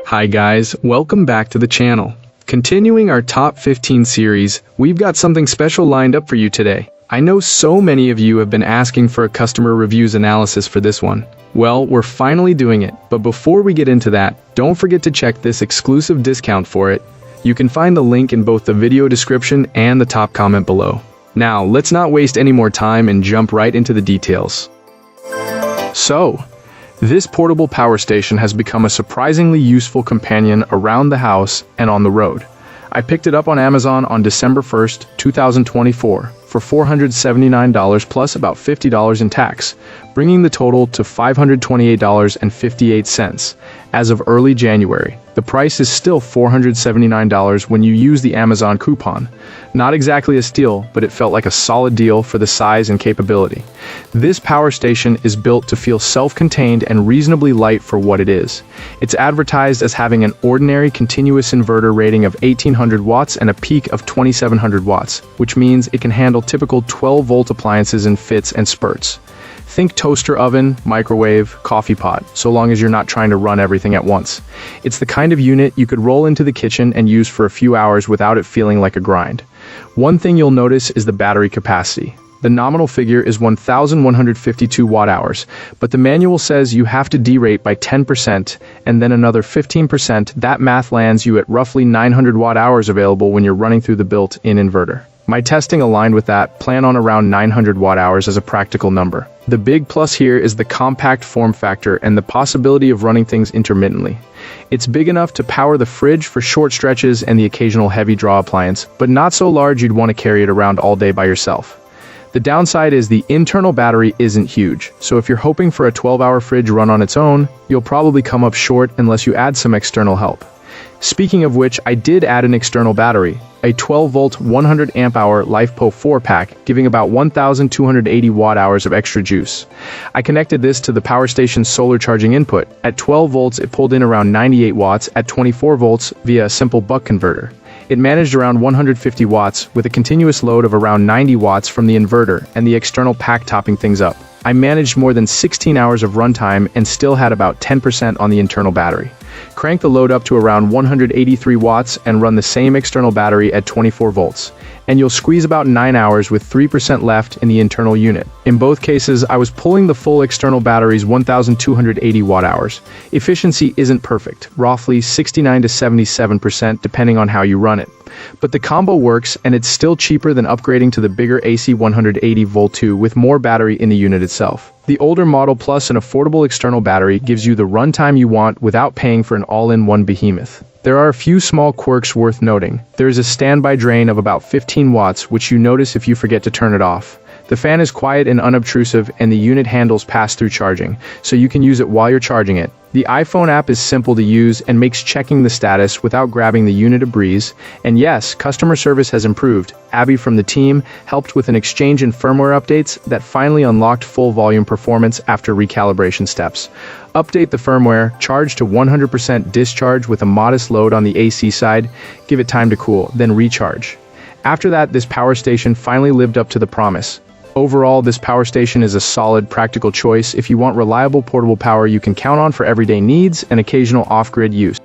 Hi guys, welcome back to the channel. Continuing our top 15 series, we've got something special lined up for you today. I know so many of you have been asking for a customer reviews analysis for this one. Well, we're finally doing it, but before we get into that, don't forget to check this exclusive discount for it. You can find the link in both the video description and the top comment below. Now, let's not waste any more time and jump right into the details. So, this portable power station has become a surprisingly useful companion around the house and on the road. I picked it up on Amazon on December 1st, 2024 for $479 plus about $50 in tax, bringing the total to $528.58 as of early January. The price is still $479 when you use the Amazon coupon. Not exactly a steal, but it felt like a solid deal for the size and capability. This power station is built to feel self-contained and reasonably light for what it is. It's advertised as having an ordinary continuous inverter rating of 1800 watts and a peak of 2700 watts, which means it can handle typical 12-volt appliances in fits and spurts. Think toaster oven, microwave, coffee pot, so long as you're not trying to run everything at once. It's the kind of unit you could roll into the kitchen and use for a few hours without it feeling like a grind. One thing you'll notice is the battery capacity. The nominal figure is 1,152 watt-hours, but the manual says you have to derate by 10% and then another 15%. That math lands you at roughly 900 watt-hours available when you're running through the built-in inverter. My testing aligned with that, plan on around 900 watt-hours as a practical number. The big plus here is the compact form factor and the possibility of running things intermittently. It's big enough to power the fridge for short stretches and the occasional heavy draw appliance, but not so large you'd want to carry it around all day by yourself. The downside is the internal battery isn't huge, so if you're hoping for a 12-hour fridge run on its own, you'll probably come up short unless you add some external help. Speaking of which, I did add an external battery, a 12-volt 100 amp-hour LiFePO 4-pack, giving about 1,280 watt-hours of extra juice. I connected this to the power station's solar charging input. At 12 volts, it pulled in around 98 watts at 24 volts via a simple buck converter. It managed around 150 watts with a continuous load of around 90 watts from the inverter and the external pack topping things up. I managed more than 16 hours of runtime and still had about 10% on the internal battery. Crank the load up to around 183 watts and run the same external battery at 24 volts. And you'll squeeze about 9 hours with 3% left in the internal unit. In both cases, I was pulling the full external battery's 1,280 watt-hours. Efficiency isn't perfect, roughly 69 to 77% depending on how you run it. But the combo works, and it's still cheaper than upgrading to the bigger AC 180 Volt 2 with more battery in the unit itself. The older model plus an affordable external battery gives you the runtime you want without paying for an all-in-one behemoth. There are a few small quirks worth noting. There is a standby drain of about 15 watts, which you notice if you forget to turn it off. The fan is quiet and unobtrusive, and the unit handles pass-through charging, so you can use it while you're charging it. The iPhone app is simple to use and makes checking the status without grabbing the unit a breeze. And yes, customer service has improved. Abby from the team helped with an exchange in firmware updates that finally unlocked full volume performance after recalibration steps. Update the firmware, charge to 100% discharge with a modest load on the AC side, give it time to cool, then recharge. After that, this power station finally lived up to the promise. Overall, this power station is a solid, practical choice if you want reliable portable power you can count on for everyday needs and occasional off-grid use.